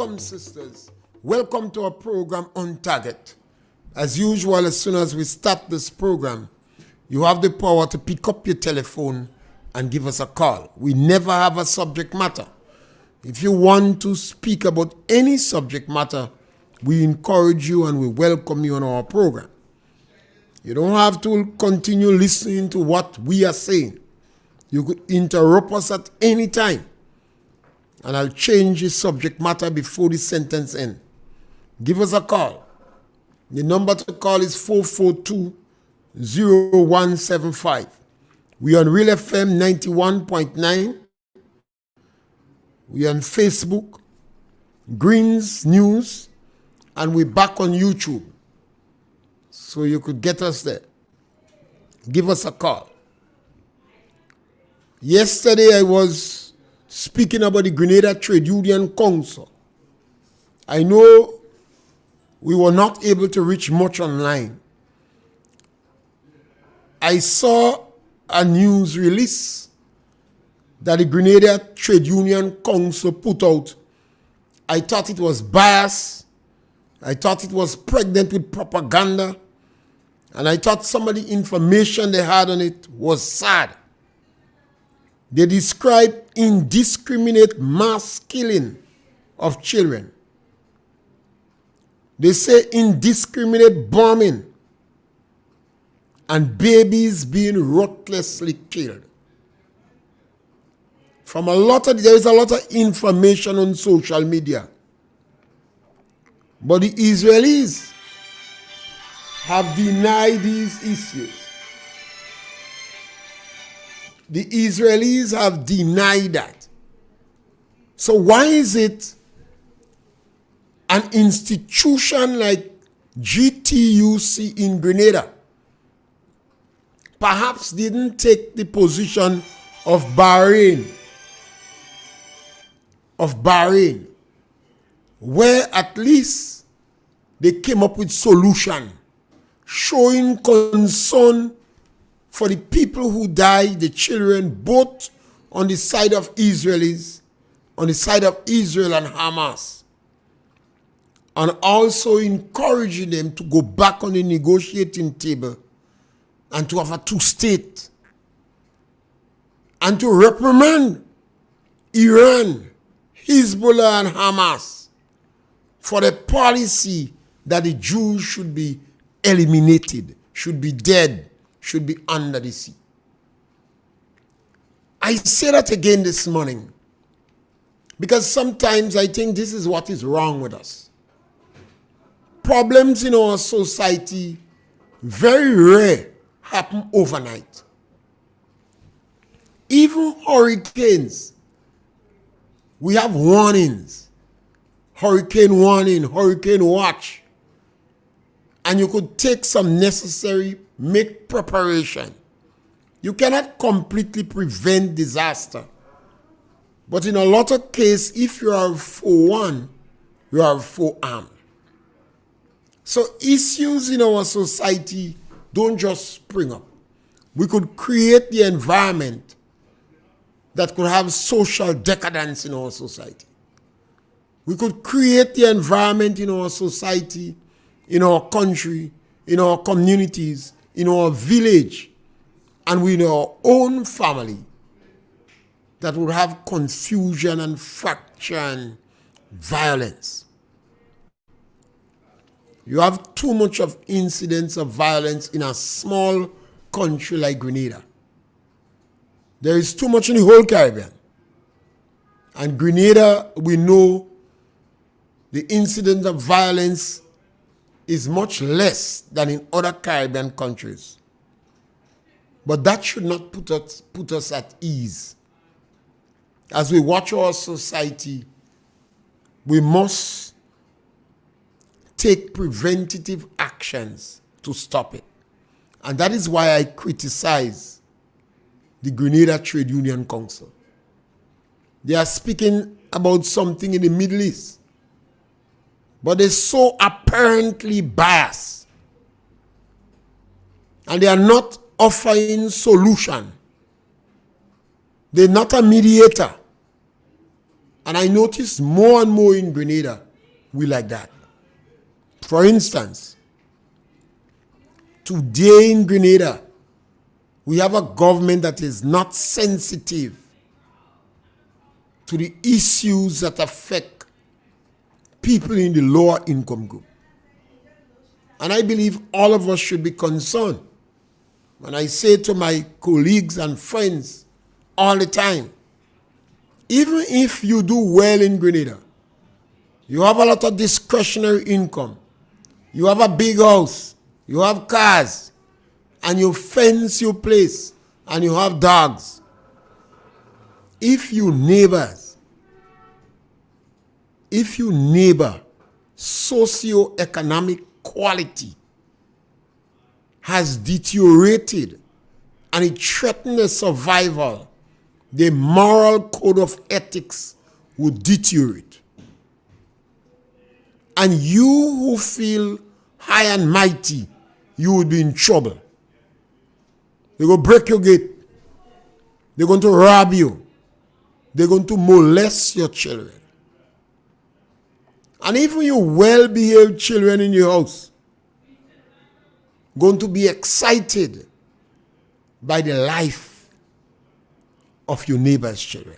Welcome, sisters. Welcome to our program On Target. As usual, as soon as we start this program, you have the power to pick up your telephone and give us a call. We never have a subject matter. If you want to speak about any subject matter, we encourage you and we welcome you on our program. You don't have to continue listening to what we are saying. You could interrupt us at any time, and I'll change the subject matter before the sentence ends. Give us a call. The number to call is 442-0175. We are on RealFM 91.9. We are on Facebook, Greens News, and we're back on YouTube. So you could get us there. Give us a call. Yesterday I was speaking about the Grenada Trade Union Council. I know we were not able to reach much online. I saw a news release that the Grenada Trade Union Council put out. I thought it was biased. I thought it was pregnant with propaganda. And I thought some of the information they had on it was sad. They described indiscriminate mass killing of children. They say indiscriminate bombing and babies being ruthlessly killed. There is a lot of information on social media. But the Israelis have denied these issues. The Israelis have denied that. So why is it an institution like GTUC in Grenada perhaps didn't take the position of Bahrain, where at least they came up with solution, showing concern for the people who died, the children, both on the side of Israelis, on the side of Israel and Hamas, and also encouraging them to go back on the negotiating table and to have a two-state, and to reprimand Iran, Hezbollah and Hamas for the policy that the Jews should be eliminated, should be dead, should be under the sea. I say that again this morning because sometimes I think this is what is wrong with us. Problems in our society very rare happen overnight. Even hurricanes, we have warnings. Hurricane warning, hurricane watch. And you could take some necessary, make preparation. You cannot completely prevent disaster. But in a lot of cases, if you are forewarned, you are forearmed. So issues in our society don't just spring up. We could create the environment that could have social decadence in our society. We could create the environment in our society, in our country, in our communities, in our village, and within our own family that would have confusion and fracture and violence. You have too much of incidents of violence in a small country like Grenada. There is too much in the whole Caribbean. And Grenada, we know the incident of violence is much less than in other Caribbean countries. But that should not put us at ease. As we watch our society, we must take preventative actions to stop it. And that is why I criticize the Grenada Trade Union Council. They are speaking about something in the Middle East, but they're so apparently biased. And they are not offering solution. They're not a mediator. And I notice more and more in Grenada, we like that. For instance, today in Grenada, we have a government that is not sensitive to the issues that affect people in the lower income group. And I believe all of us should be concerned. When I say to my colleagues and friends all the time, even if you do well in Grenada, you have a lot of discretionary income, you have a big house, you have cars, and you fence your place, and you have dogs. If you neighbor socioeconomic quality has deteriorated and it threatens the survival, the moral code of ethics would deteriorate. And you who feel high and mighty, you would be in trouble. They're going to break your gate. They're going to rob you. They're going to molest your children. And even your well-behaved children in your house going to be excited by the life of your neighbor's children.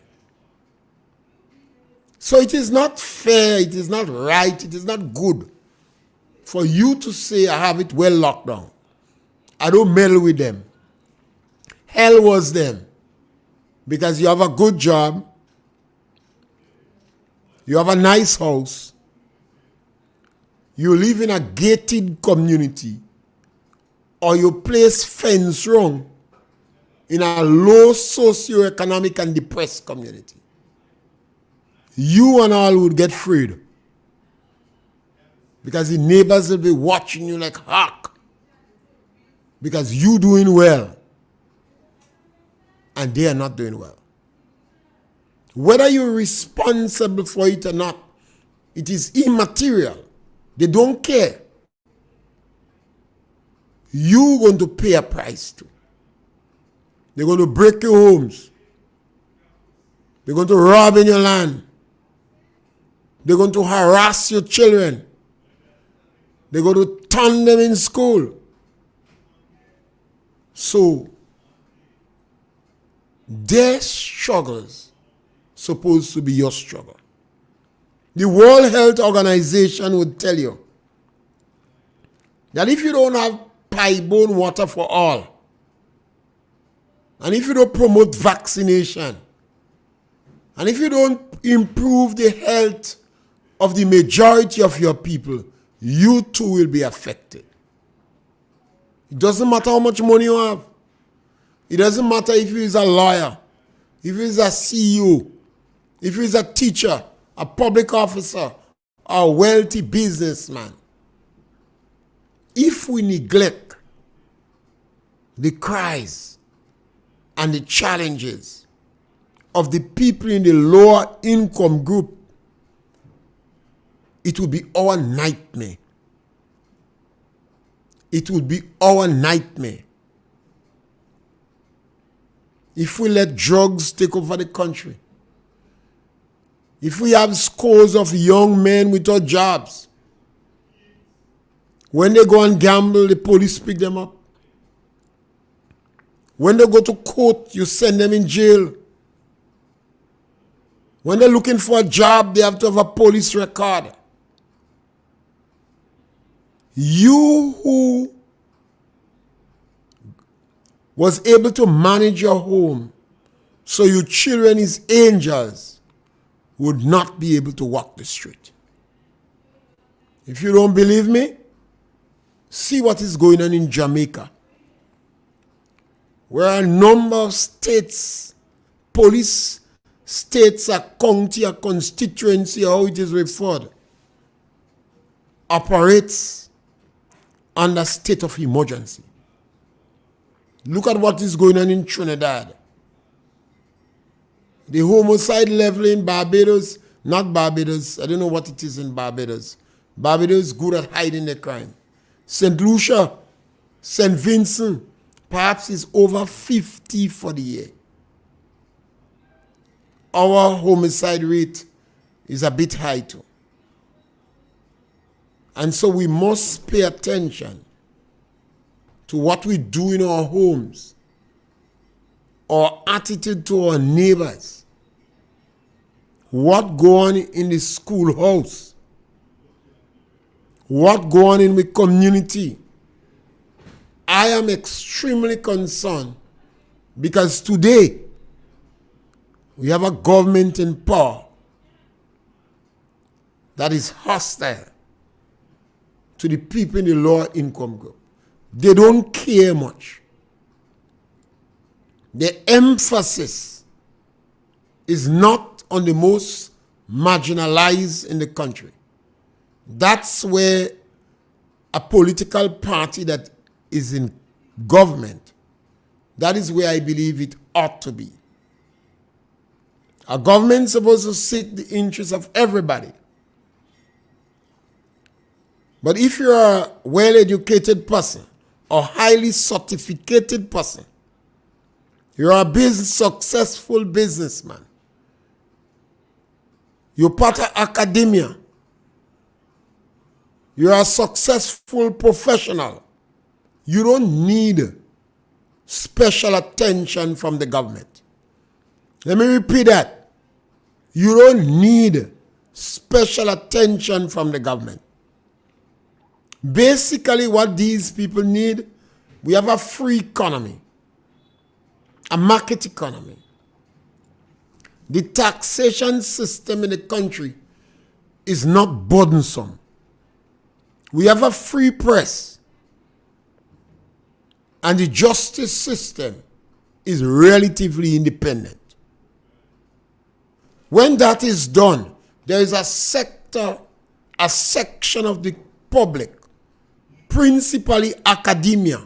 So it is not fair, it is not right, it is not good for you to say, I have it well locked down. I don't meddle with them. Hell was them. Because you have a good job, you have a nice house, you live in a gated community, or you place fence wrong in a low socioeconomic and depressed community. You and all would get freed. Because the neighbors will be watching you like hawk. Because you doing well. And they are not doing well. Whether you're responsible for it or not, it is immaterial. They don't care. You're going to pay a price too. They're going to break your homes. They're going to rob in your land. They're going to harass your children. They're going to turn them in school. So, their struggles supposed to be your struggle. The World Health Organization would tell you that if you don't have pipe-borne water for all, and if you don't promote vaccination, and if you don't improve the health of the majority of your people, you too will be affected. It doesn't matter how much money you have. It doesn't matter if he is a lawyer, if he is a CEO, if he is a teacher, a public officer, or a wealthy businessman. If we neglect the cries and the challenges of the people in the lower income group, it will be our nightmare. It will be our nightmare. If we let drugs take over the country, if we have scores of young men without jobs, when they go and gamble, the police pick them up. When they go to court, you send them in jail. When they're looking for a job, they have to have a police record. You who was able to manage your home so your children is angels would not be able to walk the street. If you don't believe me, see what is going on in Jamaica, where a number of states, police states, a county, a constituency, how it is referred, operates under state of emergency. Look at what is going on in Trinidad. The homicide level in Barbados, not Barbados, I don't know what it is in Barbados. Barbados is good at hiding the crime. St. Lucia, St. Vincent, perhaps is over 50 for the year. Our homicide rate is a bit high too. And so we must pay attention to what we do in our homes, our attitude to our neighbors, what go on in the schoolhouse, what go on in the community. I am extremely concerned because today we have a government in power that is hostile to the people in the lower income group. They don't care much. The emphasis is not on the most marginalized in the country. That's where a political party that is in government, that is where I believe it ought to be. A government is supposed to seek the interests of everybody. But if you're a well-educated person or highly sophisticated person, you're a successful businessman, you're part of academia, you're a successful professional, you don't need special attention from the government. Let me repeat that. You don't need special attention from the government. Basically, what these people need, we have a free economy, a market economy. The taxation system in the country is not burdensome. We have a free press, and the justice system is relatively independent. When that is done, there is a section of the public, principally academia,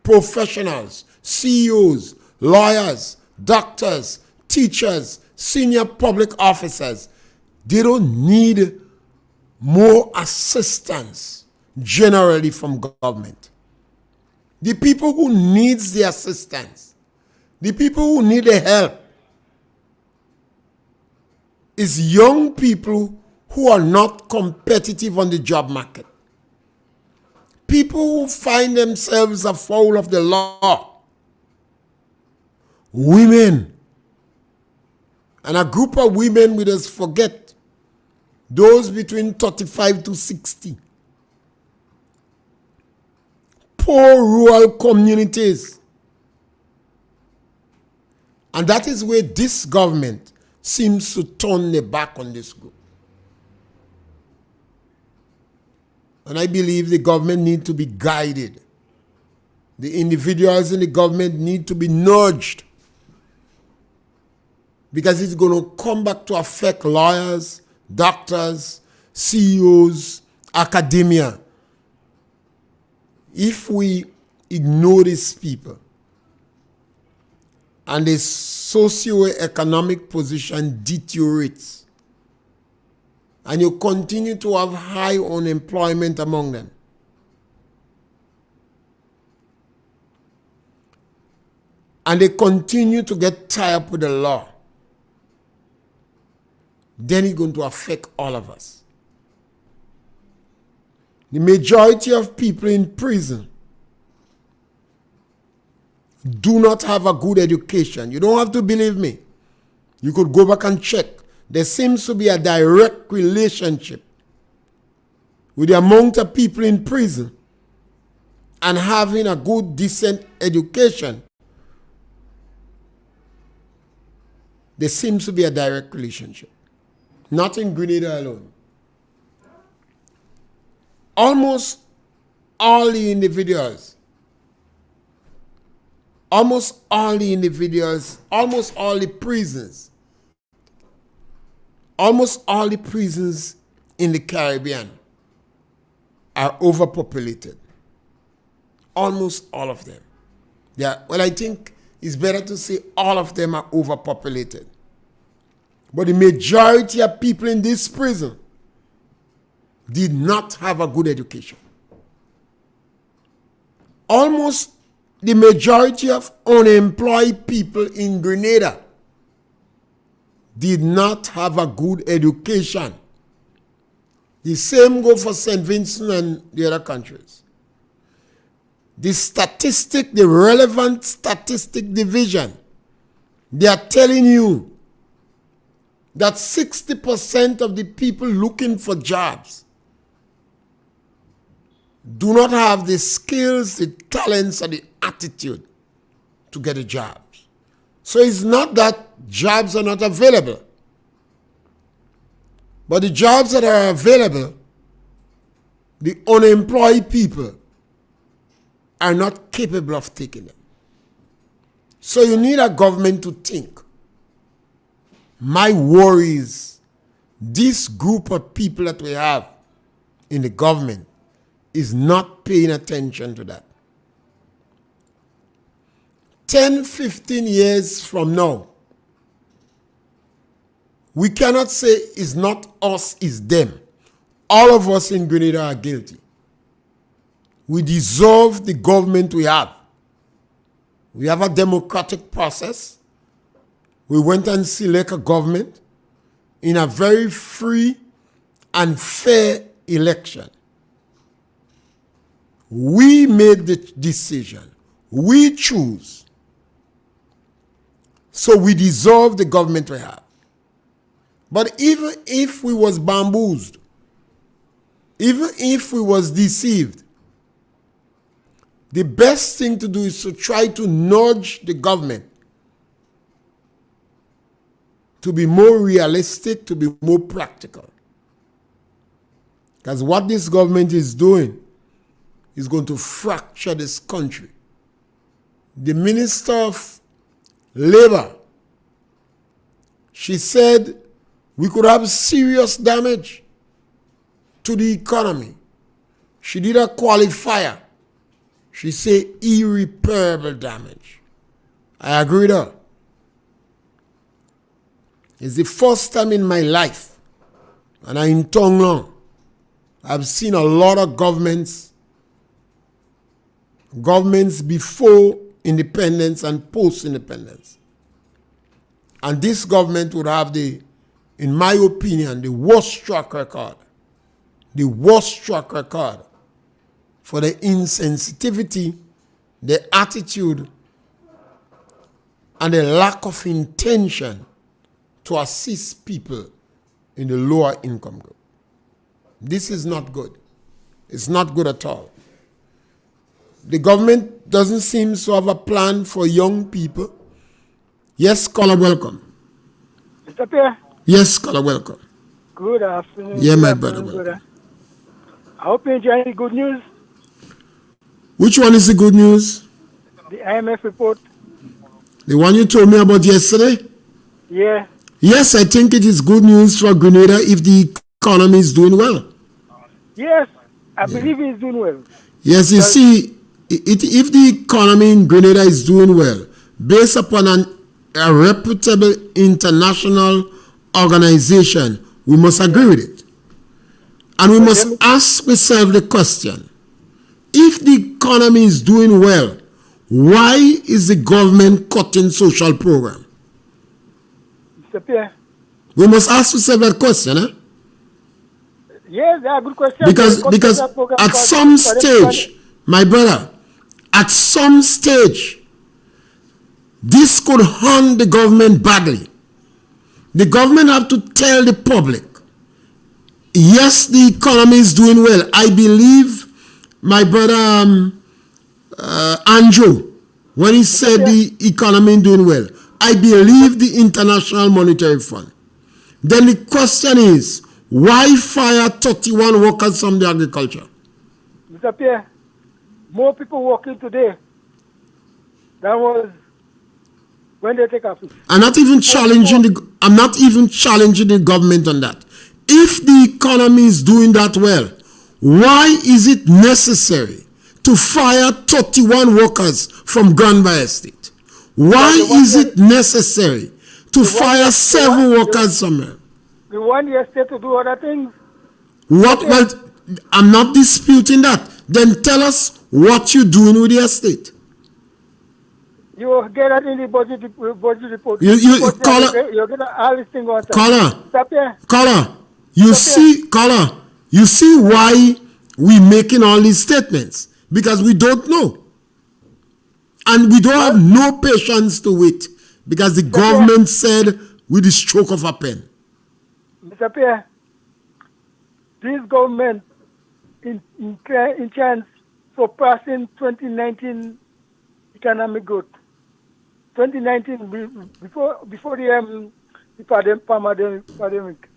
professionals, CEOs, lawyers, doctors, teachers, senior public officers. They don't need more assistance generally from government. The people who needs the assistance, the people who need the help, is young people who are not competitive on the job market. People who find themselves afoul of the law. Women. And a group of women we just forget. Those between 35 to 60. Poor rural communities. And that is where this government seems to turn their back on this group. And I believe the government need to be guided. The individuals in the government need to be nudged. Because it's going to come back to affect lawyers, doctors, CEOs, academia. If we ignore these people and the socioeconomic position deteriorates, and you continue to have high unemployment among them, and they continue to get tied up with the law, then it's going to affect all of us. The majority of people in prison do not have a good education. You don't have to believe me. You could go back and check. There seems to be a direct relationship with the amount of people in prison and having a good, decent education. There seems to be a direct relationship. Not in Grenada alone. Almost all the individuals, almost all the prisons, almost all the prisons in the Caribbean are overpopulated. Almost all of them. Well, I think it's better to say all of them are overpopulated. But the majority of people in this prison did not have a good education. Almost the majority of unemployed people in Grenada did not have a good education. The same go for St. Vincent and the other countries. The relevant statistic division, they are telling you that 60% of the people looking for jobs do not have the skills, the talents, or the attitude to get a job. So it's not that jobs are not available, but the jobs that are available, the unemployed people are not capable of taking them. So you need a government to think. My worry is this group of people that we have in the government is not paying attention to that. 10, 15 years from now, we cannot say it's not us, it's them. All of us in Grenada are guilty. We deserve the government we have. We have a democratic process. We went and select a government in a very free and fair election. We made the decision. We choose. So we deserve the government we have. But even if we was bamboozled, even if we was deceived, the best thing to do is to try to nudge the government to be more realistic, to be more practical. Because what this government is doing is going to fracture this country. The Minister of Labor, she said we could have serious damage to the economy. She did a qualifier. She said irreparable damage. I agree with her. It's the first time in my life, and I'm in Tongue Long, I've seen a lot of governments before independence and post-independence. And this government would have in my opinion, the worst track record for the insensitivity, the attitude, and the lack of intention to assist people in the lower income group. This is not good. It's not good at all. The government doesn't seem to have a plan for young people. Yes, caller, welcome. Mr. Pierre? Yes, caller, welcome. Good afternoon. Yeah, my brother, welcome. I hope you enjoy the good news. Which one is the good news? The IMF report. The one you told me about yesterday? Yeah. Yes, I think it is good news for Grenada if the economy is doing well. Yes, I believe it's doing well. Yes, you see, if the economy in Grenada is doing well, based upon a reputable international organization, we must agree with it. And we must ask ourselves the question, if the economy is doing well, why is the government cutting social program? Mr. Pierre? We must ask ourselves that question, eh? Yes, that's a good question. Because at some stage, my brother, at some stage, this could harm the government badly. The government have to tell the public, yes, the economy is doing well. I believe my brother Andrew, when he said the economy is doing well, I believe the International Monetary Fund. Then the question is, why fire 31 workers from the agriculture? Mr. Pierre, more people working today than was when they take office. I'm not even challenging the government on that. If the economy is doing that well, why is it necessary to fire 31 workers from Grenada Estate? Why is it necessary to fire 7 workers somewhere? We want the estate to do other things. What? Well, I'm not disputing that. Then tell us what you're doing with the estate. You get that in the budget report. You Budget, caller, you get all this thing on time. caller, Stop here. caller. You Stop here. see, caller. You see why we making all these statements because we don't know, and we don't have no patience to wait because the government said with the stroke of a pen. Mr. Pierre, this government in chance for passing 2019 economic growth. 2019 before the pandemic,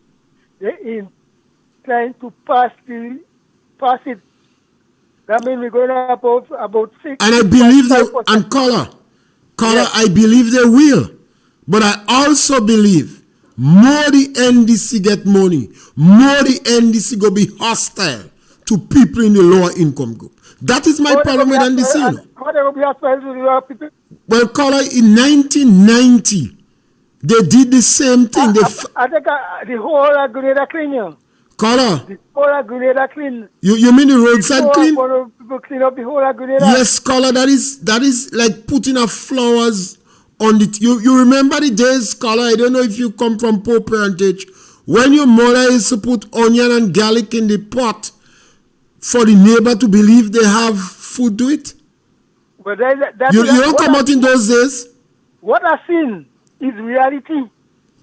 they in trying to pass it. That means we're going up about 6. And I believe they, 5%. and caller, Yes. I believe they will. But I also believe more the NDC get money, more the NDC go be hostile to people in the lower income group. That is my problem with NDC. You know. How they will be hostile to the lower people? Well, caller, in 1990, they did the same thing. I think the whole of Grenada clean, you know. Caller, The whole of Grenada clean. you mean the roadside clean? People clean up the whole of Grenada. Yes, caller, that is like putting a flowers on the. You remember the days, caller? I don't know if you come from poor parentage. When your mother used to put onion and garlic in the pot for the neighbor to believe they have food to eat. But You don't come out in those days. What I seen is reality.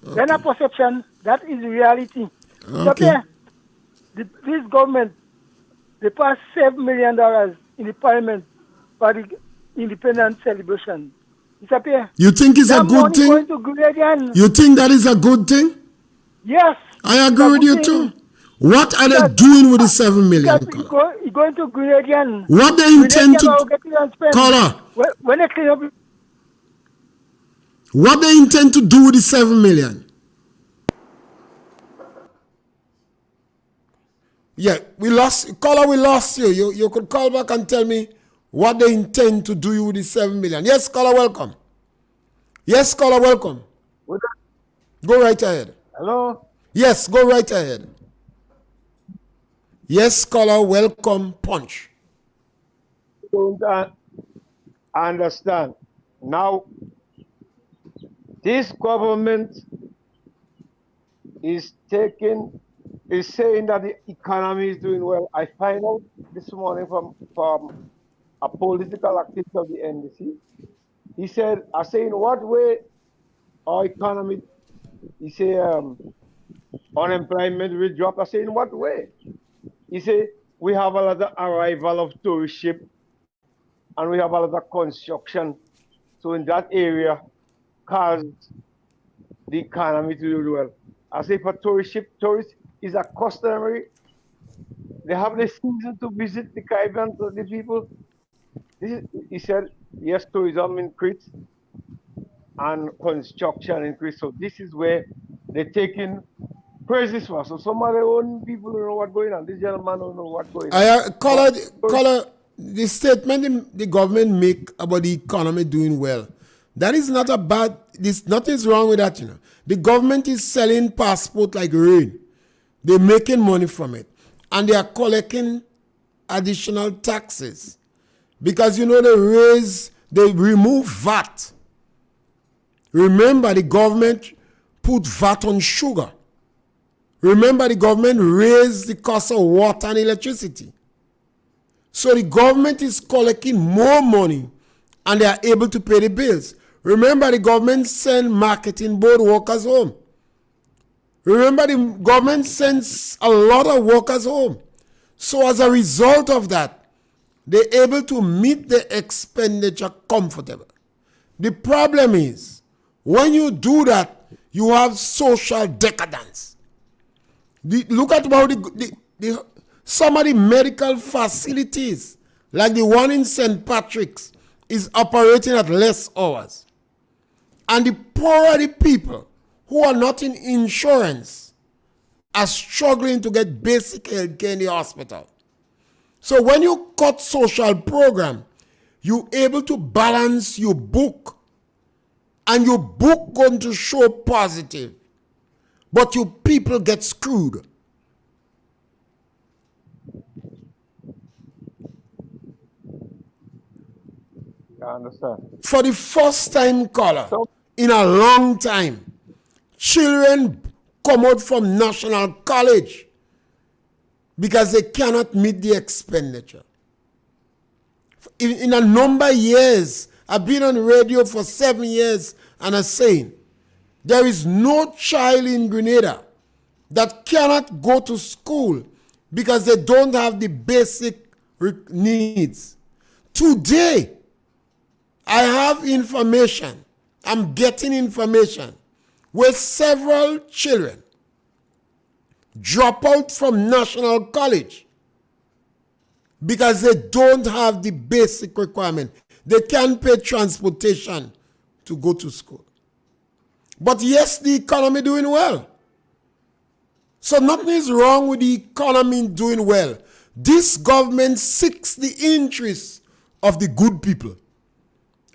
Okay. Then a perception, that is reality. Okay. This government, they passed $7 million in the parliament for the independence celebration. Mr. Pierre, you think it's a good thing? Going to Grenadian. You think that is a good thing? Yes. I agree with you too. What are they doing with the 7 million? You're going to Grenadian. What they intend to caller? When they clean up. What they intend to do with the 7 million? Yeah, we lost. Caller, we lost you. You could call back and tell me what they intend to do with the 7 million. Yes, caller, welcome. Yes, caller, welcome. Go right ahead. Hello? Yes, go right ahead. Yes, caller, welcome, punch. Don't understand. Now, this government is saying that the economy is doing well. I find out this morning from a political activist of the NDC. He said, I say, in what way our economy, he said, unemployment will drop. I say, in what way? He said, we have a lot of arrival of tourist ship and we have a lot of construction. So in that area, caused the economy to do well. I say for tourist is a customary. They have the season to visit the Caribbean, so the people. He said, yes, tourism increased and construction increased. So this is where they're taking praises for. So some of their own people don't know what's going on. This gentleman don't know what's going on. Caller, the statement the government make about the economy doing well, that is not a bad. Nothing's wrong with that, you know. The government is selling passport like rain. They're making money from it, and they are collecting additional taxes because you know they remove VAT. Remember, the government put VAT on sugar. Remember, the government raised the cost of water and electricity. So the government is collecting more money and they are able to pay the bills. Remember, the government sent marketing board workers home. Remember, the government sends a lot of workers home. So as a result of that, they're able to meet the expenditure comfortable. The problem is, when you do that, you have social decadence. Look at how some of the medical facilities, like the one in St. Patrick's, is operating at less hours. And the poorer the people who are not in insurance are struggling to get basic health care in the hospital. So when you cut social program, you're able to balance your book. And your book going to show positive. But you people get screwed. I understand. For the first time, caller, So, in a long time, children come out from National College because they cannot meet the expenditure. In a number of years, I've been on radio for 7 years and I'm saying, there is no child in Grenada that cannot go to school because they don't have the basic needs. Today, I have information, I'm getting information where several children drop out from National College because they don't have the basic requirement. They can't pay transportation to go to school. But yes, the economy doing well. So nothing is wrong with the economy doing well. This government seeks the interests of the good people.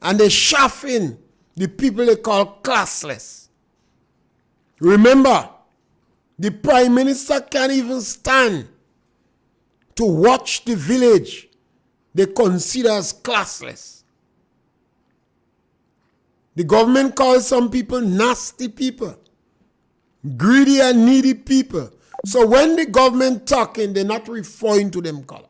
And they chaffing the people they call classless. Remember, the Prime Minister can't even stand to watch the village they consider as classless. The government calls some people nasty people, greedy and needy people. So when the government talking, they're not referring to them color.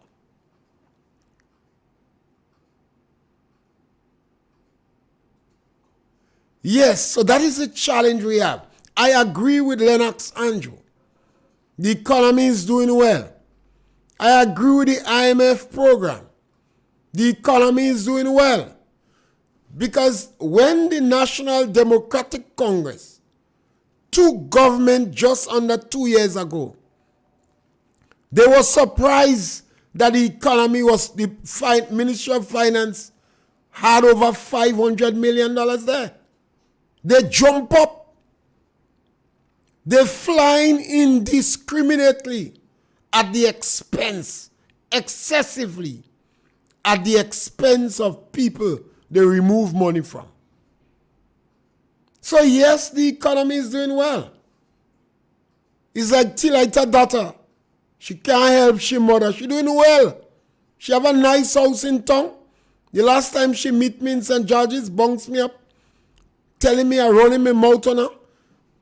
Yes, so that is the challenge we have. I agree with Lennox Andrew. The economy is doing well. I agree with the IMF program. The economy is doing well. Because when the National Democratic Congress took government just under 2 years ago, they were surprised that the economy was, the Ministry of Finance had over $500 million there. They jump up. They're flying indiscriminately at the expense, excessively, at the expense of people they remove money from. So yes, the economy is doing well. It's like Tilita daughter. She can't help she mother. She doing well. She have a nice house in town. The last time she meet me in St. George's, bunks me up, telling me I'm running my mouth on her.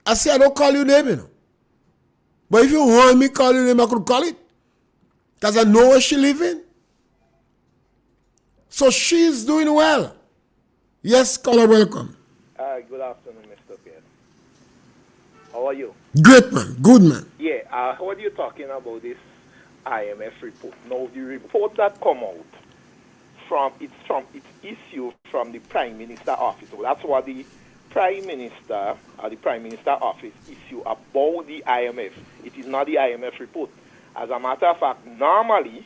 I say, I don't call you name, you know. But if you want me call you name, I could call it. Because I know where she living. So she's doing well. Yes, caller, welcome. Good afternoon, Mr. Pierre. How are you? Great man, good man. Yeah, what are you talking about this IMF report? Now, the report that come out it's issued from the Prime Minister office. So that's what the Prime Minister or the Prime Minister office issue about the IMF. It is not the IMF report. As a matter of fact, normally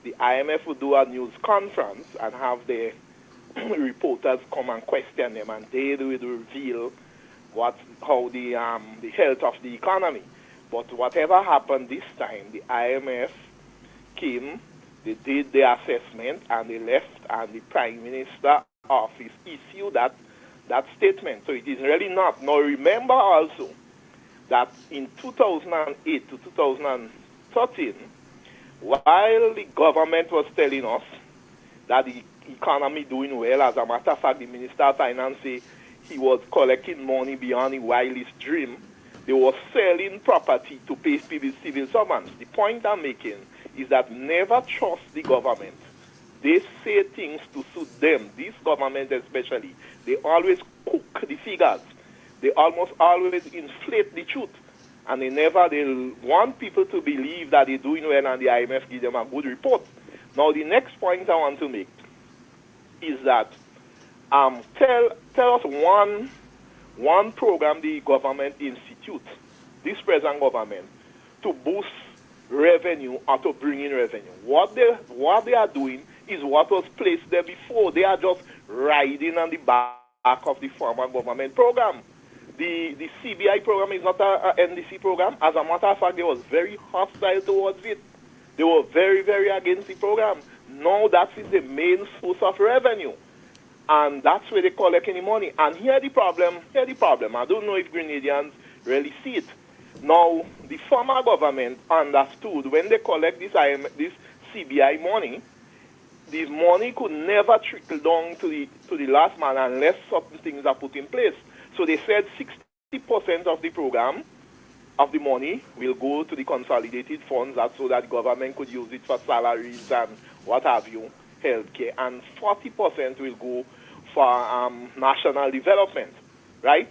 the IMF would do a news conference and have the reporters come and question them, and they would reveal how the health of the economy. But whatever happened this time, the IMF came, they did the assessment, and they left, and the Prime Minister office issued that statement. So it is really not. Now remember also that in 2008 to 2013, while the government was telling us that the economy doing well, as a matter of fact, the Minister of Finance said he was collecting money beyond the wildest dream, they were selling property to pay civil servants. The point I'm making is that never trust the government. They say things to suit them. This government especially, they always cook the figures. They almost always inflate the truth. And they want people to believe that they're doing well, and the IMF give them a good report. Now, the next point I want to make is that tell us one program the government institute, this present government, to boost revenue or to bring in revenue. What they are doing is what was placed there before. They are just riding on the back of the former government program. The CBI program is not a NDC program. As a matter of fact, they was very hostile towards it. They were very, very against the program. Now that is the main source of revenue. And that's where they collect any money. And here the problem. I don't know if Grenadians really see it. Now, the former government understood when they collect this CBI money, the money could never trickle down to the last man unless certain things are put in place. So they said 60% of the program of the money will go to the consolidated funds, so that the government could use it for salaries and what have you, healthcare, and 40% will go for national development, right?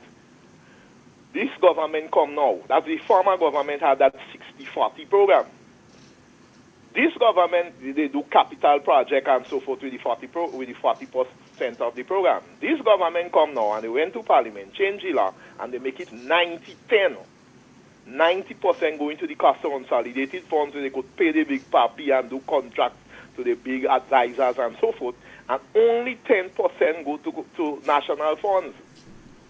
This government come now. That's the former government had that 60-40 program. This government, they do capital project and so forth with the 40% of the program. This government come now and they went to parliament, change the law, and they make it 90-10. 90% going to the consolidated funds so they could pay the big papi and do contracts to the big advisors and so forth. And only 10% go to national funds.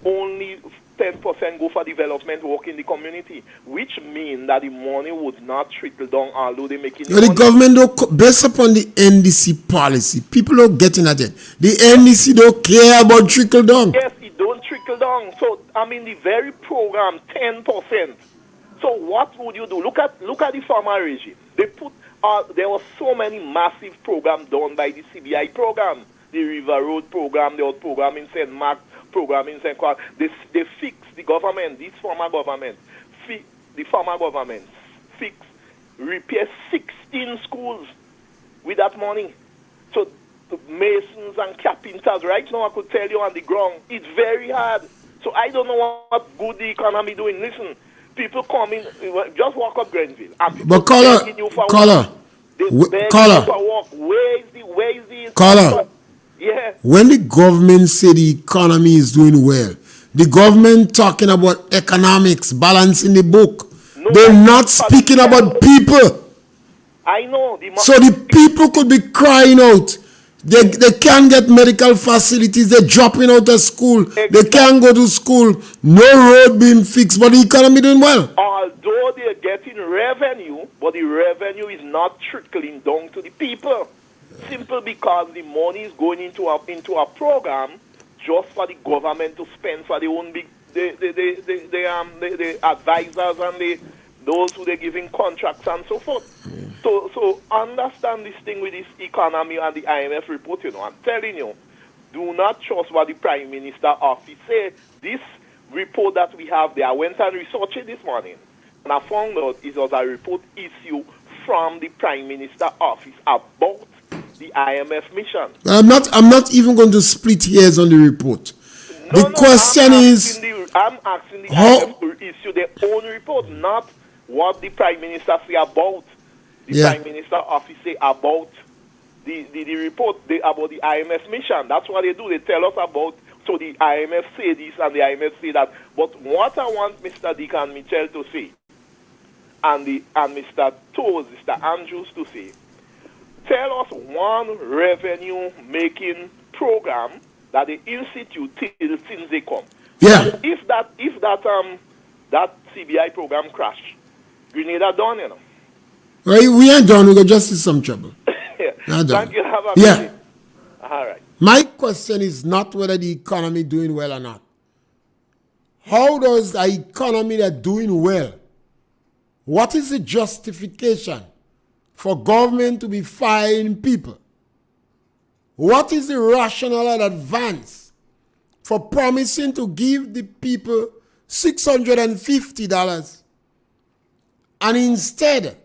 Only 10% go for development work in the community, which means that the money would not trickle down, although they make it. The government don't, based upon the NDC policy, people are getting at it. The NDC don't care about trickle down. Yes, it don't trickle down. So I mean, the very program 10%. So what would you do? Look at the former regime. They put there were so many massive programs done by the CBI program, the River Road program, the old program in St. Mark, program in St. Croix. They fixed the government, the former government, repair 16 schools with that money. So the masons and carpenters, right now I could tell you on the ground, it's very hard. So I don't know what good the economy doing. Listen, people come in, just walk up Grenville. But caller, where is the caller. Yeah. When the government say the economy is doing well, the government talking about economics, balancing the book. No, they're not speaking about people. I know. So the people could be crying out. They can't get medical facilities. They're dropping out of school. Exactly. They can't go to school. No road being fixed, but the economy doing well. Although they're getting revenue, but the revenue is not trickling down to the people. Simple because the money is going into a program just for the government to spend for their own big the advisors and those who they're giving contracts and so forth. Yeah. So understand this thing with this economy and the IMF report. I'm telling you, do not trust what the Prime Minister office say. This report that we have there, I went and researched it this morning, and I found out it was a report issued from the Prime Minister office about the IMF mission. I'm not even going to split hairs on the report. The question is, I'm asking the IMF to issue their own report, not what the Prime Minister say about the Prime Minister office say about the report about the IMF mission. That's what they do. They tell us about. So the IMF say this and the IMF say that. But what I want Mr. Dick and Michel to say, and Mr. Toes, Mr. Andrews to say, tell us one revenue-making program that they institute since they come. Yeah. If that CBI program crash, Grenada done, you know. Well, we ain't done. We got just in some trouble. Yeah. Thank you. Have a good day. All right. My question is not whether the economy doing well or not. How does the economy that doing well? What is the justification for government to be firing people? What is the rationale and advance for promising to give the people $650 and instead,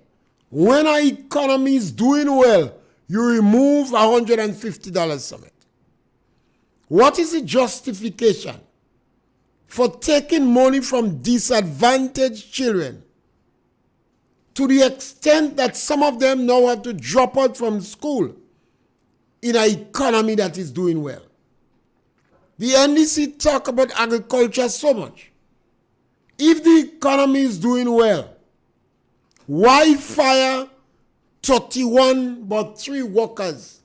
when our economy is doing well, you remove $150 from it? What is the justification for taking money from disadvantaged children to the extent that some of them now have to drop out from school in an economy that is doing well? The NDC talk about agriculture so much. If the economy is doing well, why fire 31 but 3 workers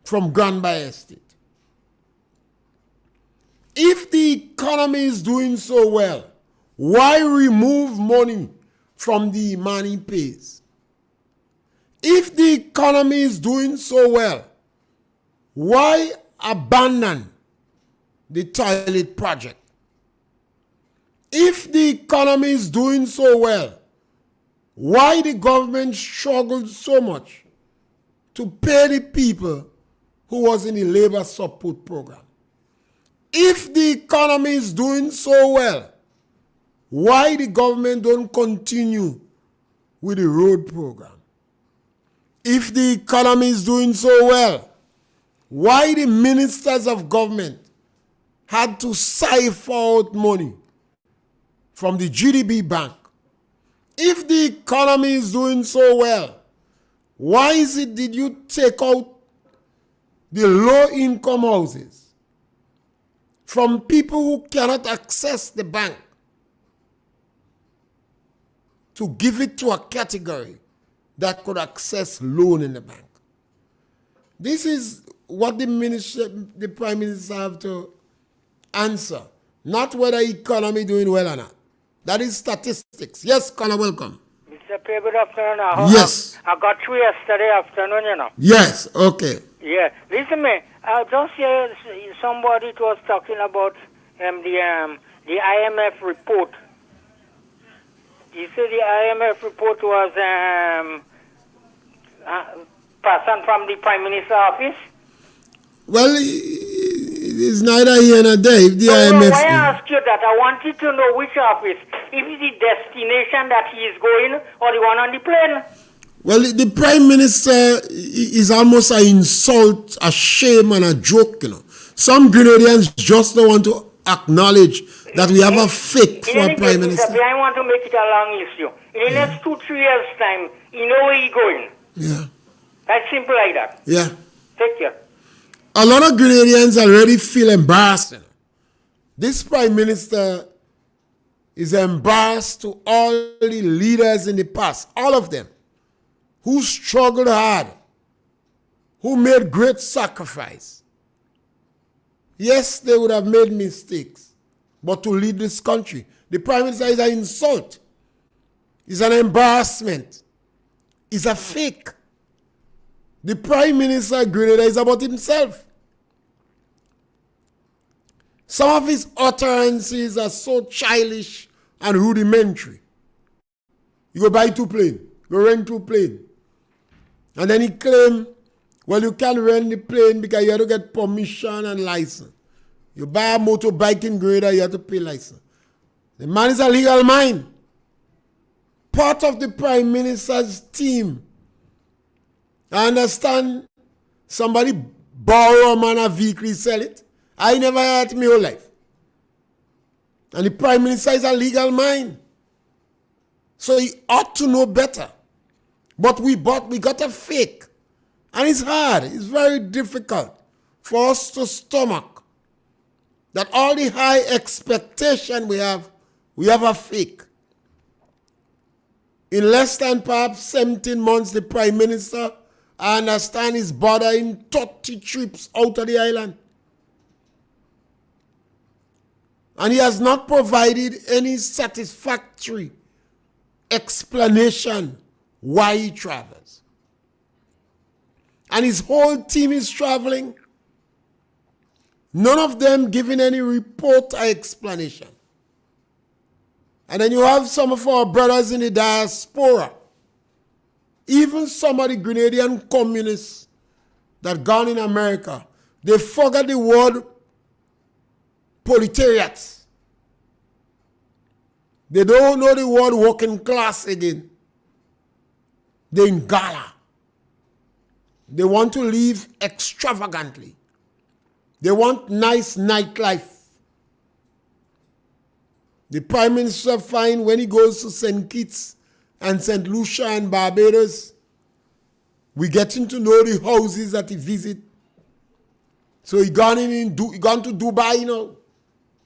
from Granby Estate? If the economy is doing so well, why remove money from the money pays? If the economy is doing so well, why abandon the toilet project? If the economy is doing so well, why the government struggled so much to pay the people who was in the labor support program. If the economy is doing so well, why the government don't continue with the road program? If the economy is doing so well, why the ministers of government had to siphon out money from the GDP bank? If the economy is doing so well, why is it did you take out the low-income houses from people who cannot access the bank to give it to a category that could access loan in the bank? This is what the Prime Minister have to answer, not whether economy doing well or not. That is statistics. Yes, Connor, welcome. Mr. Pierre, good afternoon. Yes. I got through yesterday afternoon, you know. Yes, okay. Yeah. Listen me, I just hear somebody was talking about the IMF report. You say the IMF report was passed on from the Prime Minister's office? Well, it's neither here nor there. If the IMF... Why I ask you that? I wanted to know which office. If it's the destination that he is going or the one on the plane. Well, the Prime Minister is almost an insult, a shame, and a joke, you know. Some Grenadians just don't want to acknowledge that we have a fake for a Prime Minister. I want to make it a long issue. In the next 2-3 years' time, you know where he's going. Yeah. That's simple like that. Yeah. Take care. A lot of Grenadians already feel embarrassed. You know. This Prime Minister is embarrassed to all the leaders in the past, all of them, who struggled hard, who made great sacrifice. Yes, they would have made mistakes, but to lead this country, the Prime Minister is an insult. It's an embarrassment. It's a fake. The Prime Minister of Grenada is about himself. Some of his utterances are so childish and rudimentary. You go buy 2 planes, go rent 2 planes. And then he claim, well, you can't rent the plane because you have to get permission and license. You buy a motorbike in Grenada, you have to pay license. The man is a legal mind. Part of the Prime Minister's team. I understand somebody borrow a man a vehicle, sell it. I never had it in my whole life. And the Prime Minister is a legal mind. So he ought to know better. But we got a fake. And it's hard. It's very difficult for us to stomach that all the high expectation we have a fake. In less than perhaps 17 months, the Prime Minister, I understand, is bordering 30 trips out of the island. And he has not provided any satisfactory explanation why he travels. And his whole team is traveling. None of them giving any report or explanation. And then you have some of our brothers in the diaspora, even some of the Grenadian communists that gone in America, they forgot the word proletariats. They don't know the word working class again. They're in gala. They want to live extravagantly. They want nice nightlife. The Prime Minister find when he goes to St. Kitts and St. Lucia and Barbados, we getting to know the houses that he visit. So he gone to Dubai, you know.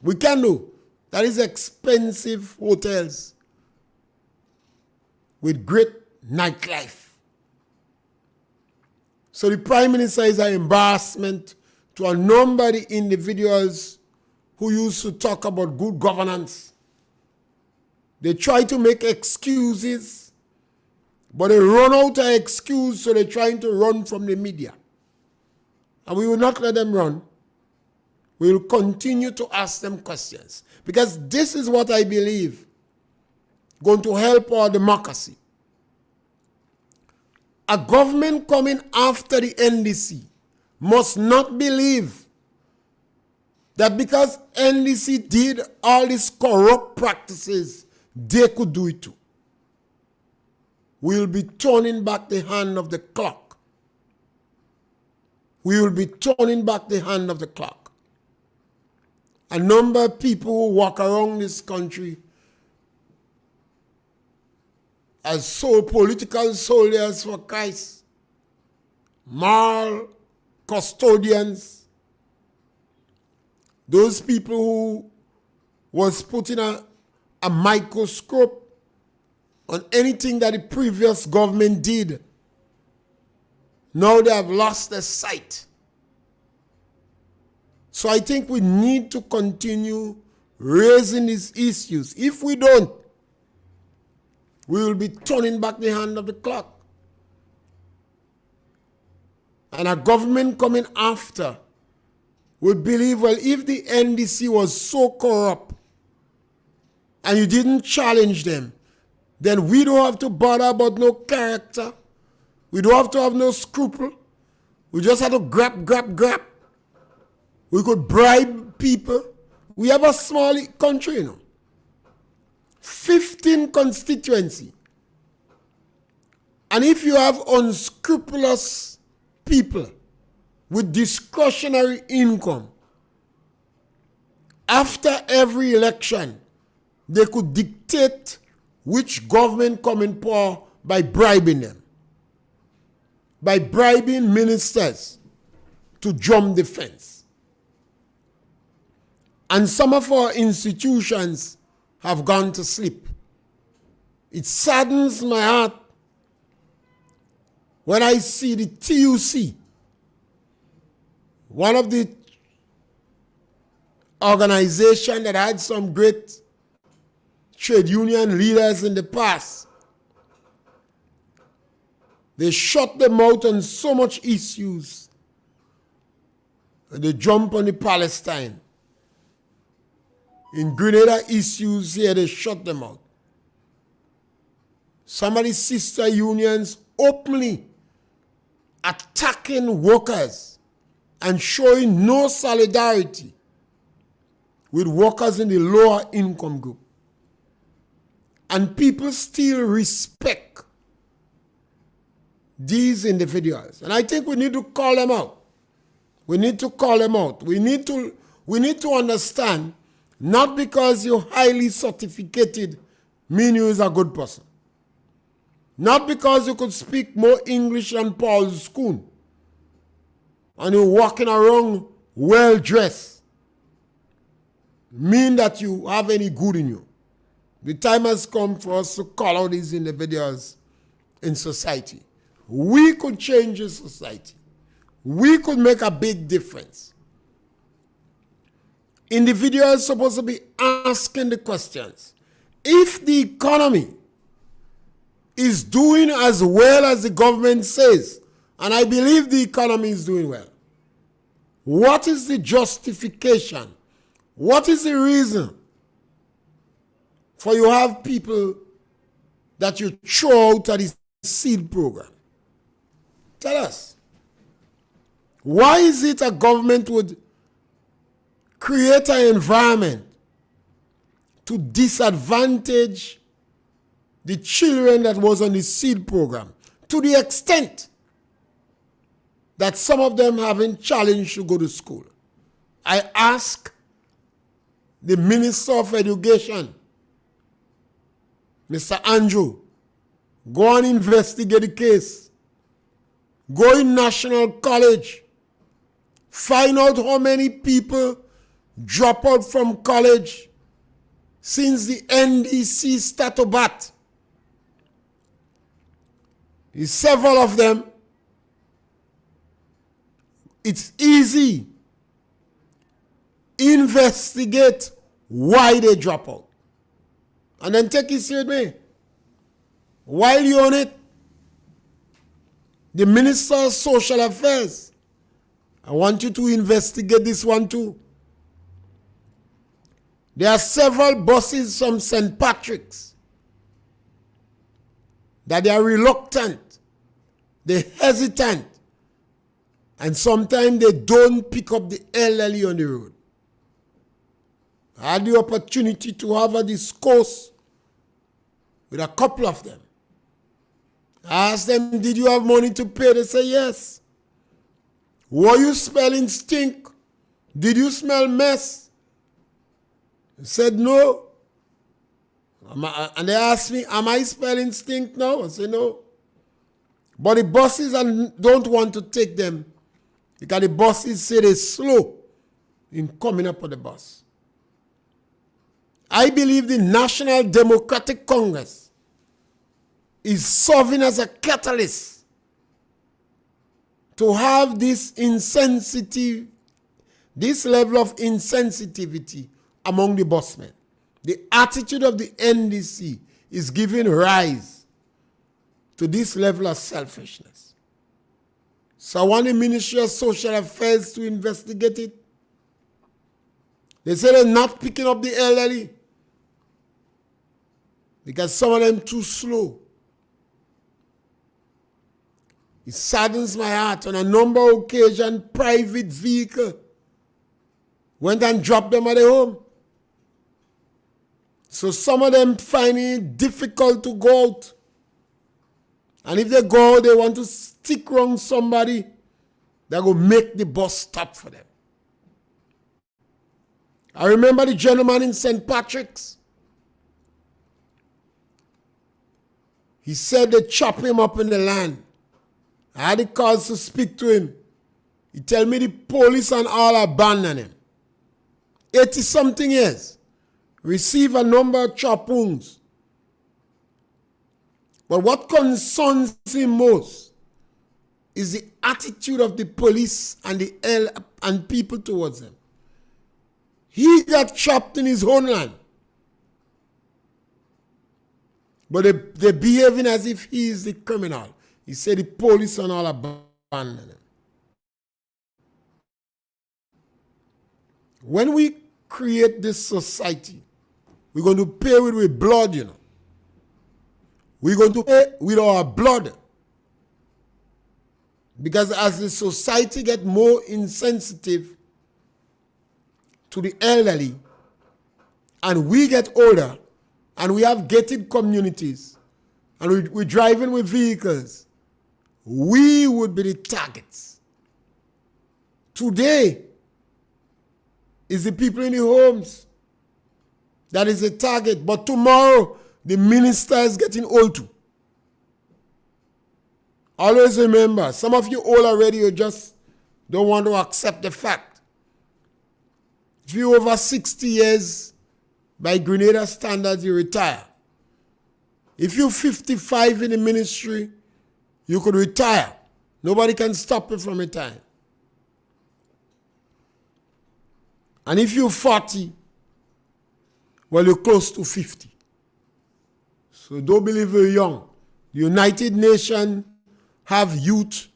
We can know. That is expensive hotels with great nightlife. So the Prime Minister is an embarrassment to a number of the individuals who used to talk about good governance. They try to make excuses, but they run out of excuse, so they're trying to run from the media. And we will not let them run. We will continue to ask them questions. Because this is what I believe going to help our democracy. a government coming after the NDC must not believe that because NDC did all these corrupt practices, they could do it too. We will be turning back the hand of the clock. We will be turning back the hand of the clock. A number of people who walk around this country as political soldiers for Christ, moral custodians, those people who was put in a microscope on anything that the previous government did, now they have lost their sight. So I think we need to continue raising these issues. If we don't, we will be turning back the hand of the clock. And a government coming after would believe, well, if the NDC was so corrupt and you didn't challenge them, then we don't have to bother about no character. We don't have to have no scruple. We just have to grab. We could bribe people. We have a small country, 15 constituency. And if you have unscrupulous people with discretionary income, after every election, they could dictate which government come in power by bribing them, by bribing ministers to jump the fence. And some of our institutions have gone to sleep. It saddens my heart when I see the TUC, one of the organizations that had some great trade union leaders in the past. They shut them out on so much issues. And they jump on the Palestine. In Grenada issues here, they shut them out. Some of the sister unions openly attacking workers and showing no solidarity with workers in the lower income group. And people still respect these individuals. And I think we need to call them out. We need to call them out. We need to understand, not because you're highly certificated mean you is a good person. Not because you could speak more English than Paul Schoon and you're walking around well-dressed mean that you have any good in you. The time has come for us to call out these individuals in society. We could change the society. We could make a big difference. Individuals are supposed to be asking the questions. If the economy is doing as well as the government says, and I believe the economy is doing well, what is the justification? What is the reason for you have people that you throw out of the seed program? Tell us. Why is it a government would create an environment to disadvantage the children that was on the seed program to the extent that some of them haven't challenged to go to school? I ask the Minister of Education, Mr. Andrew, go and investigate the case. Go in National College. Find out how many people drop out from college since the NDC started bat. There's several of them. It's easy. Investigate why they drop out. And then take it with me. While you're on it, the Minister of Social Affairs, I want you to investigate this one too. There are several buses from St. Patrick's that they are reluctant They're hesitant. And sometimes they don't pick up the elderly on the road. I had the opportunity to have a discourse with a couple of them. I asked them, did you have money to pay? They say yes. Were you smelling stink? Did you smell mess? I said no. And they asked me, am I smelling stink now? I said no. But the buses don't want to take them because the buses say they're slow in coming up with the bus. I believe the National Democratic Congress is serving as a catalyst to have this level of insensitivity among the busmen. The attitude of the NDC is giving rise to this level of selfishness. So I want the Ministry of Social Affairs to investigate it. They say they're not picking up the elderly because some of them too slow. It saddens my heart. On a number of occasions, private vehicle went and dropped them at their home. So some of them finding it difficult to go out. And if they go, they want to stick around somebody that will make the bus stop for them. I remember the gentleman in St. Patrick's. He said they chop him up in the land. I had the cause to speak to him. He tell me the police and all abandoned him. 80-something years. Receive a number of chop wounds. But what concerns him most is the attitude of the police and people towards him. He got chopped in his own land. But they're behaving as if he is the criminal. He said the police and all abandoned him. When we create this society, we're going to pay with blood, you know. We're going to pay with our blood. Because as the society gets more insensitive to the elderly, and we get older, and we have gated communities, and we're driving with vehicles, we would be the targets. Today is the people in the homes that is a target, but tomorrow the minister is getting old too. Always remember, some of you old already, you just don't want to accept the fact. If you're over 60 years, by Grenada standards, you retire. If you're 55 in the ministry, you could retire. Nobody can stop you from retiring. And if you're 40, well, you're close to 50. So don't believe you're young. The United Nations have youth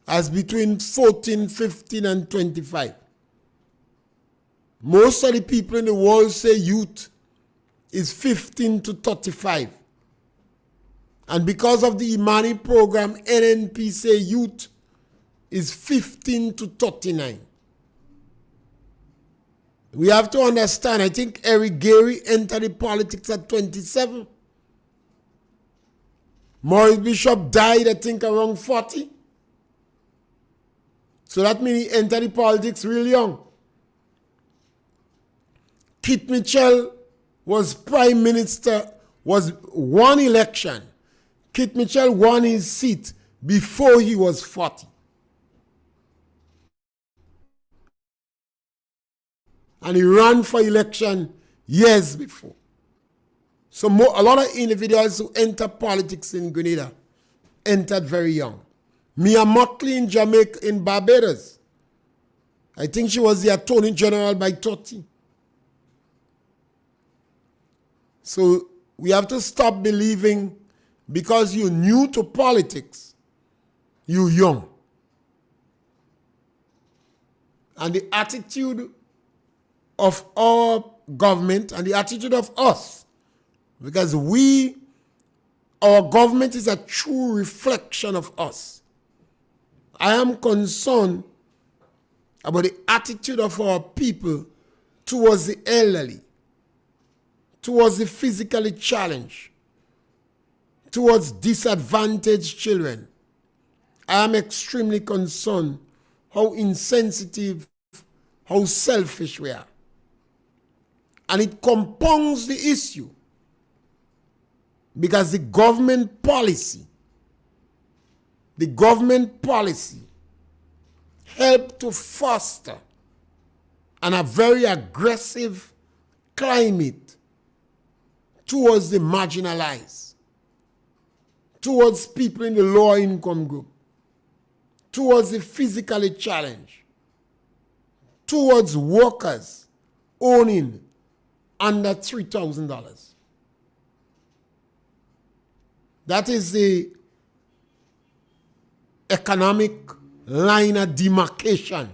as between 14, 15, and 25. Most of the people in the world say youth is 15 to 35. And because of the Imani program, NNP say youth is 15 to 39. We have to understand, I think Eric Gary entered the politics at 27. Maurice Bishop died, I think, around 40. So that means he entered the politics real young. Kit Mitchell was prime minister, was one election. Kit Mitchell won his seat before he was 40. And he ran for election years before. So a lot of individuals who enter politics in Grenada entered very young. Mia Mottley in Jamaica, in Barbados, I think she was the Attorney General by 30. So we have to stop believing because you're new to politics, you're young. And the attitude of our government and the attitude of us, because our government is a true reflection of us. I am concerned about the attitude of our people towards the elderly, towards the physically challenged, towards disadvantaged children. I am extremely concerned how insensitive, how selfish we are. And it compounds the issue because the government policy helped to foster a very aggressive climate towards the marginalized, towards people in the lower income group, towards the physically challenged, towards workers owning under $3,000. That is the economic line of demarcation.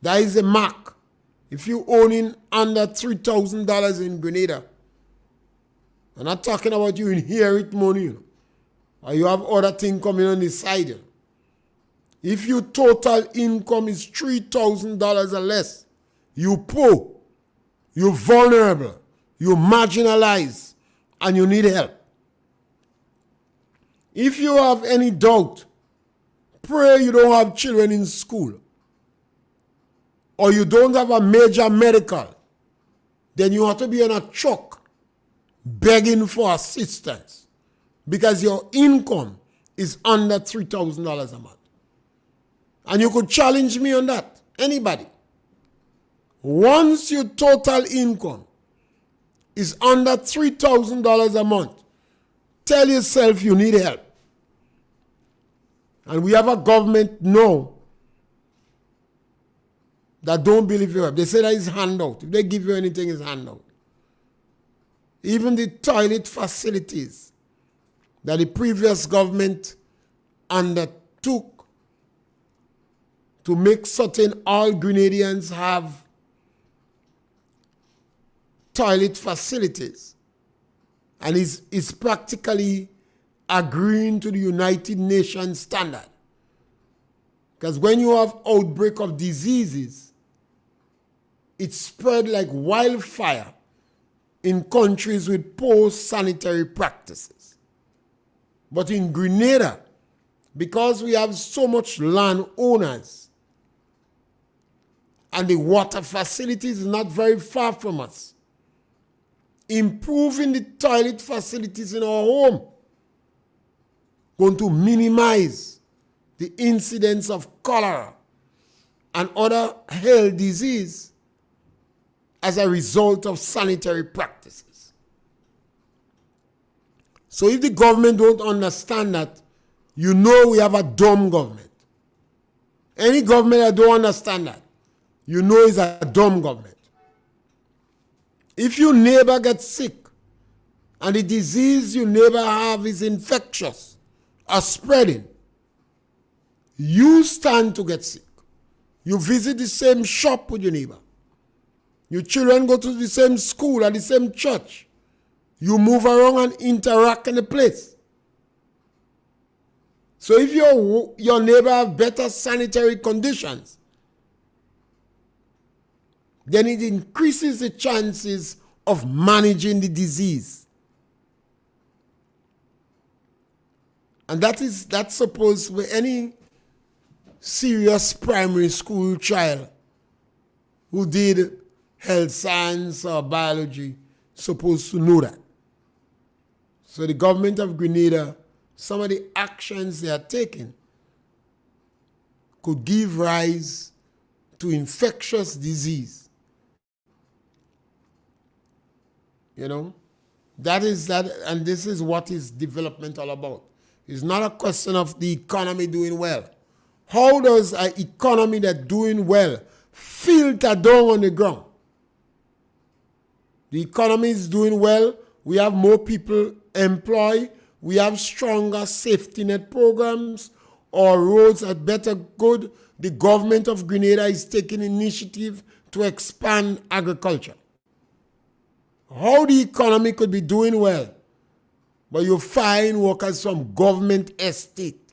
That is the mark. If you owning under $3,000 in Grenada, I'm not talking about you inherit money, or you have other things coming on the side. If your total income is $3,000 or less, you poor, you're vulnerable, you're marginalized, and you need help. If you have any doubt, pray you don't have children in school, or you don't have a major medical, then you have to be on a truck begging for assistance because your income is under $3,000 a month. And you could challenge me on that, anybody. Once your total income is under $3,000 a month, tell yourself you need help. And we have a government now that don't believe you help. They say that is handout. If they give you anything, it's handout. Even the toilet facilities that the previous government undertook to make certain all Grenadians have toilet facilities, and is practically agreeing to the United Nations standard. Because when you have outbreak of diseases, it spread like wildfire in countries with poor sanitary practices. But in Grenada, because we have so much land owners and the water facilities is not very far from us, improving the toilet facilities in our home going to minimize the incidence of cholera and other health disease as a result of sanitary practices. So if the government don't understand that, you know we have a dumb government. Any government that don't understand that, you know is a dumb government. If your neighbor gets sick and the disease your neighbor have is infectious or spreading, you stand to get sick. You visit the same shop with your neighbor. Your children go to the same school or the same church. You move around and interact in the place. So if your neighbor have better sanitary conditions, then it increases the chances of managing the disease. And that's supposed with any serious primary school child who did health science or biology supposed to know that. So the government of Grenada, some of the actions they are taking could give rise to infectious disease. You know, that is that, and this is what is development all about. It's not a question of the economy doing well. How does an economy that's doing well filter down on the ground? The economy is doing well. We have more people employed. We have stronger safety net programs. Our roads are better good. The government of Grenada is taking initiative to expand agriculture. How the economy could be doing well, but you find workers from government estate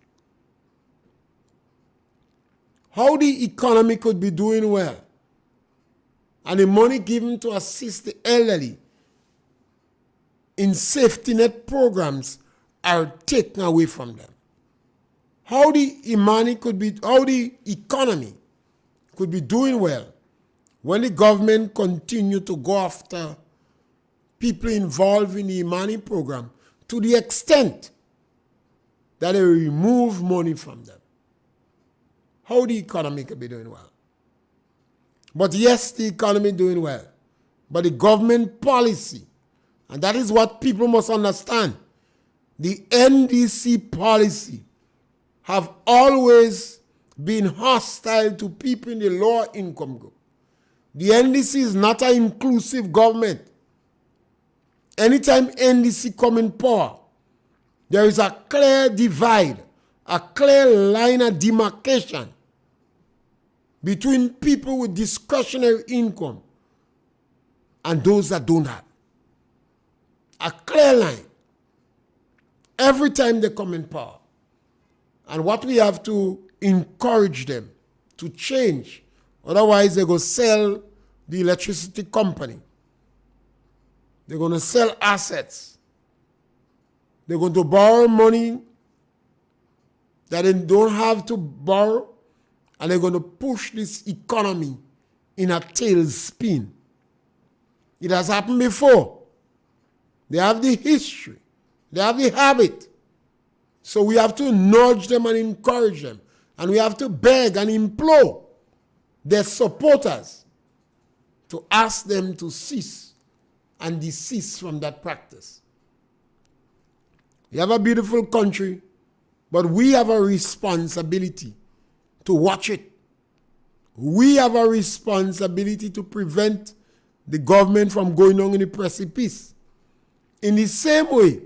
how the economy could be doing well, and the money given to assist the elderly in safety net programs are taken away from them. How the economy could be doing well when the government continue to go after people involved in the Imani program to the extent that they remove money from them. How the economy could be doing well. But yes, the economy doing well. But the government policy, and that is what people must understand, the NDC policy have always been hostile to people in the lower income group. The NDC is not an inclusive government. Anytime NDC come in power, there is a clear divide, a clear line of demarcation between people with discretionary income and those that don't have. A clear line. Every time they come in power. And what we have to encourage them to change. Otherwise, they're going to sell the electricity company. They're going to sell assets. They're going to borrow money that they don't have to borrow. And they're going to push this economy in a tailspin. It has happened before. They have the history. They have the habit. So we have to nudge them and encourage them. And we have to beg and implore their supporters to ask them to cease and desist from that practice. We have a beautiful country, but we have a responsibility to watch it. We have a responsibility to prevent the government from going on in the precipice. In the same way,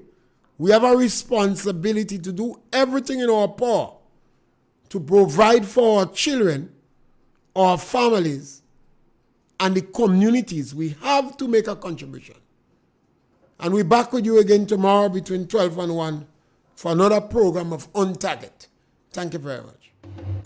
we have a responsibility to do everything in our power to provide for our children, our families, and the communities. We have to make a contribution. And we're back with you again tomorrow between 12 and 1 for another program of On Target. Thank you very much.